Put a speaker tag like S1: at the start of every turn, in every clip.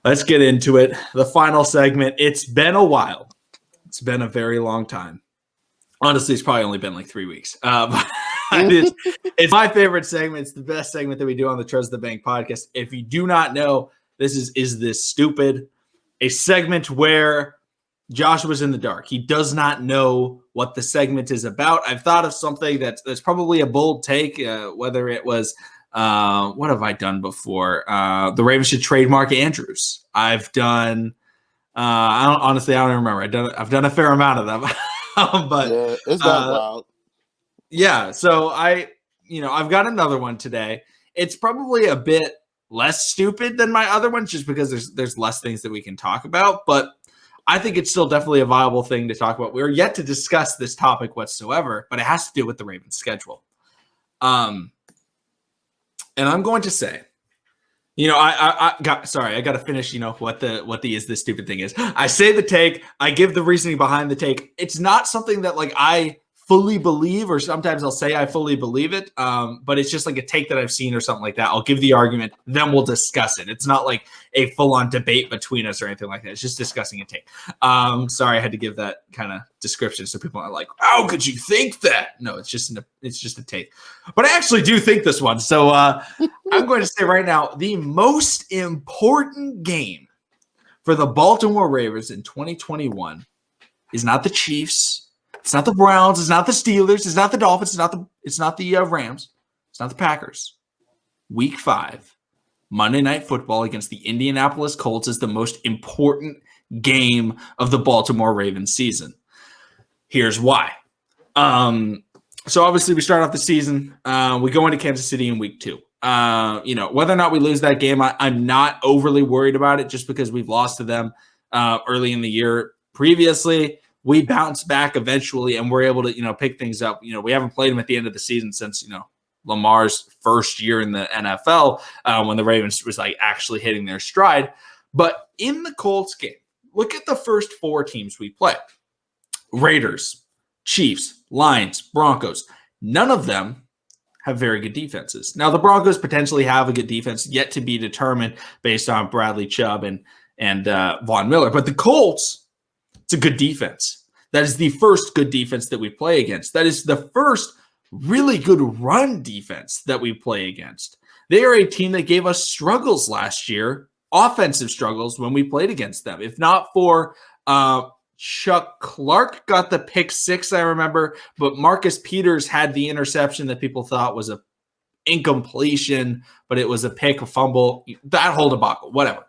S1: Let's get into it. The final segment. It's been a while. It's been a very long time. Honestly, it's probably only been like 3 weeks. It's my favorite segment. It's the best segment that we do on the Trust the Bank podcast. If you do not know, this is this stupid? A segment where Josh was in the dark. He does not know what the segment is about. I've thought of something that's probably a bold take, whether it was what have I done before? The Ravens should trademark Andrews. I've done. I don't remember. I've done a fair amount of them, but
S2: yeah, it's that wild.
S1: Yeah, so I've got another one today. It's probably a bit less stupid than my other ones, just because there's less things that we can talk about. But I think it's still definitely a viable thing to talk about. We're yet to discuss this topic whatsoever, but it has to do with the Ravens' schedule. And I'm going to say, I got to finish, what the is this stupid thing is. I say the take, I give the reasoning behind the take. It's not something that like I fully believe, or sometimes I'll say I fully believe it. But it's just like a take that I've seen or something like that. I'll give the argument, then we'll discuss it. It's not like a full-on debate between us or anything like that. It's just discussing a take. Sorry, I had to give that kind of description so people are like, how could you think that? No, it's just a take. But I actually do think this one. So I'm going to say right now, the most important game for the Baltimore Ravens in 2021 is not the Chiefs. It's not the Browns. It's not the Steelers. It's not the Dolphins. It's not the Rams. It's not the Packers. Week 5, Monday Night Football against the Indianapolis Colts is the most important game of the Baltimore Ravens season. Here's why. So obviously we start off the season. We go into Kansas City in week 2. Whether or not we lose that game, I'm not overly worried about it, just because we've lost to them early in the year previously. We bounce back eventually, and we're able to, pick things up. We haven't played them at the end of the season since, Lamar's first year in the NFL, when the Ravens was like actually hitting their stride. But in the Colts game, look at the first 4 teams we play: Raiders, Chiefs, Lions, Broncos. None of them have very good defenses. Now, the Broncos potentially have a good defense, yet to be determined based on Bradley Chubb and Von Miller. But the Colts, it's a good defense. That is the first good defense that we play against. That is the first really good run defense that we play against. They are a team that gave us struggles last year, offensive struggles, when we played against them. If not for Chuck Clark got the pick 6, I remember, but Marcus Peters had the interception that people thought was a incompletion, but it was a pick, a fumble, that whole debacle, whatever.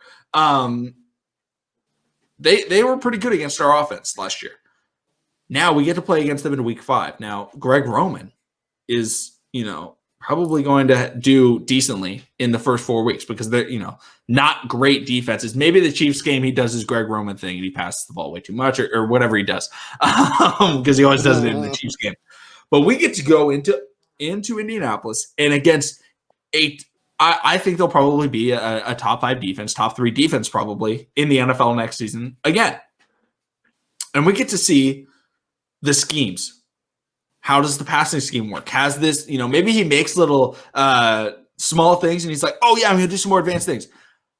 S1: They were pretty good against our offense last year. Now we get to play against them in week 5. Now, Greg Roman is, probably going to do decently in the first 4 weeks, because they're, not great defenses. Maybe the Chiefs game, he does his Greg Roman thing and he passes the ball way too much, or whatever he does, because he always does it in the Chiefs game. But we get to go into Indianapolis, and against I think they'll probably be a top 5 defense, top 3 defense probably in the NFL next season again. And we get to see the schemes. How does the passing scheme work? Has this, maybe he makes little small things and he's like, oh yeah, I'm going to do some more advanced things.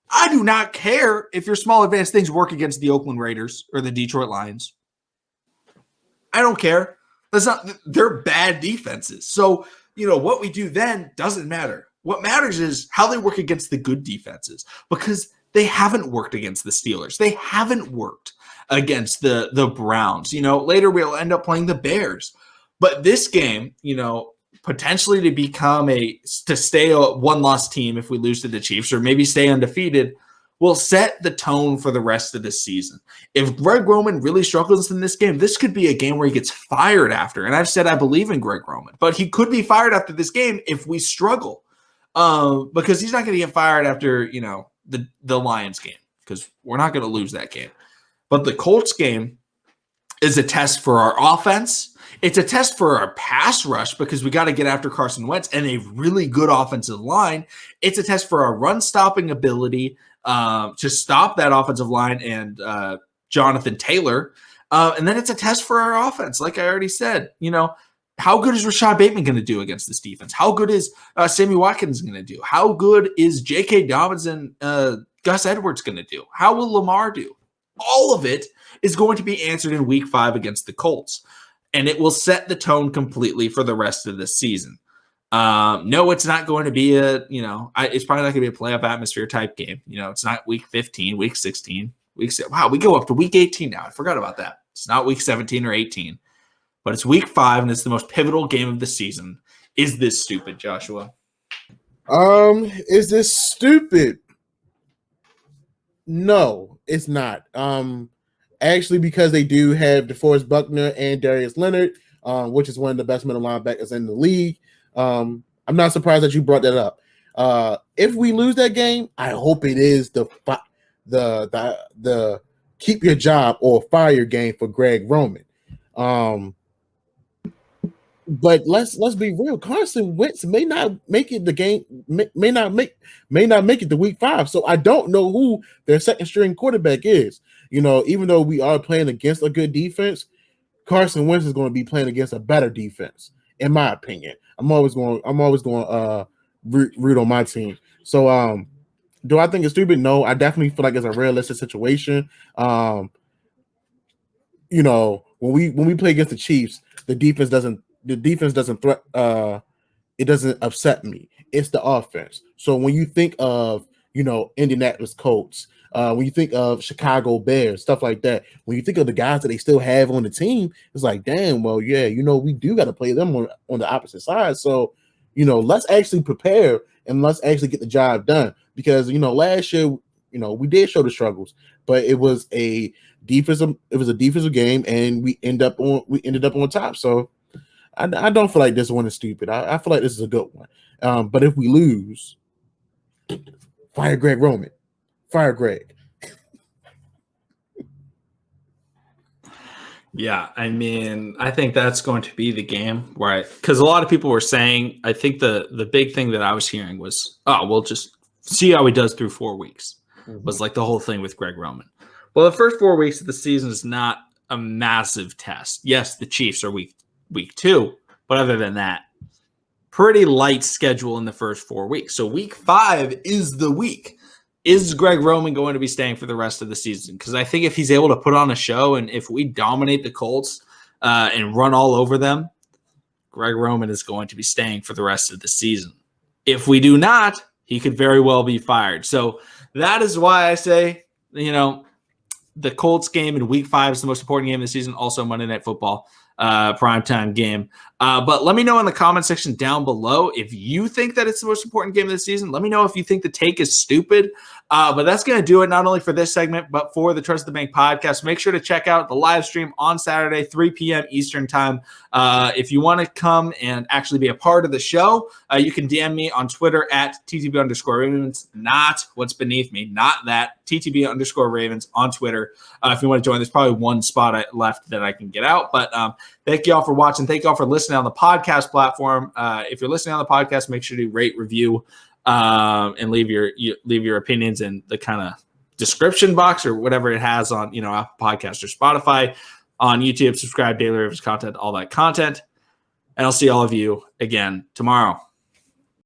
S1: I do not care if your small advanced things work against the Oakland Raiders or the Detroit Lions. I don't care. They're bad defenses. So, what we do then doesn't matter. What matters is how they work against the good defenses, because they haven't worked against the Steelers. They haven't worked against the Browns. Later we'll end up playing the Bears. But this game, potentially to stay a one-loss team if we lose to the Chiefs, or maybe stay undefeated, will set the tone for the rest of the season. If Greg Roman really struggles in this game, this could be a game where he gets fired after. And I've said I believe in Greg Roman, but he could be fired after this game if we struggle. Because he's not going to get fired after, the Lions game, because we're not going to lose that game. But the Colts game is a test for our offense. It's a test for our pass rush, because we got to get after Carson Wentz and a really good offensive line. It's a test for our run stopping ability to stop that offensive line and Jonathan Taylor. And then it's a test for our offense. Like I already said, how good is Rashad Bateman going to do against this defense? How good is Sammy Watkins going to do? How good is J.K. Dobbins and Gus Edwards going to do? How will Lamar do? All of it is going to be answered in week 5 against the Colts, and it will set the tone completely for the rest of the season. No, it's not going to be it's probably not going to be a playoff atmosphere type game. It's not week 15, week 16, wow, we go up to week 18 now. I forgot about that. It's not week 17 or 18, but it's week 5, and it's the most pivotal game of the season. Is this stupid, Joshua?
S2: Is this stupid? No, it's not. Actually, because they do have DeForest Buckner and Darius Leonard, which is one of the best middle linebackers in the league. I'm not surprised that you brought that up. If we lose that game, I hope it is the keep your job or fire game for Greg Roman. But let's be real. Carson Wentz may not make it the game, may not make it to week 5. So I don't know who their second string quarterback is. Even though we are playing against a good defense, Carson Wentz is going to be playing against a better defense, in my opinion. I'm always going root on my team. So do I think it's stupid? No, I definitely feel like it's a realistic situation. When we play against the Chiefs, the defense doesn't it doesn't upset me. It's the offense. So when you think of Indianapolis Colts, when you think of Chicago Bears, stuff like that, when you think of the guys that they still have on the team, it's like, damn, well, yeah, we do got to play them on the opposite side. So let's actually prepare and let's actually get the job done, because last year we did show the struggles, but it was a defensive game, and we ended up on top. So I don't feel like this one is stupid. I feel like this is a good one. But if we lose, fire Greg Roman. Fire Greg.
S1: Yeah, I mean, I think that's going to be the game, right? Because a lot of people were saying, I think the big thing that I was hearing was, we'll just see how he does through 4 weeks. Was like the whole thing with Greg Roman. Well, the first 4 weeks of the season is not a massive test. Yes, the Chiefs are week 2, but other than that, pretty light schedule in the first 4 weeks. So week 5 is the week. Is Greg Roman going to be staying for the rest of the season? Because I think if he's able to put on a show, and if we dominate the Colts and run all over them, Greg Roman is going to be staying for the rest of the season. If we do not, he could very well be fired. So that is why I say, the Colts game in week 5 is the most important game of the season. Also Monday Night Football, primetime game. But let me know in the comment section down below if you think that it's the most important game of the season. Let me know if you think the take is stupid. But that's going to do it not only for this segment, but for the Trust the Bank podcast. Make sure to check out the live stream on Saturday, 3 p.m. Eastern time. If you want to come and actually be a part of the show, you can DM me on Twitter at TTB_Ravens, not what's beneath me, not that, TTB_Ravens on Twitter. If you want to join, there's probably one spot left that I can get out. But thank you all for watching. Thank you all for listening on the podcast platform. If you're listening on the podcast, make sure to rate, review, and leave your opinions in the kind of description box or whatever it has on Apple Podcasts or Spotify. On YouTube, subscribe, daily Ravens content, all that content. And I'll see all of you again tomorrow.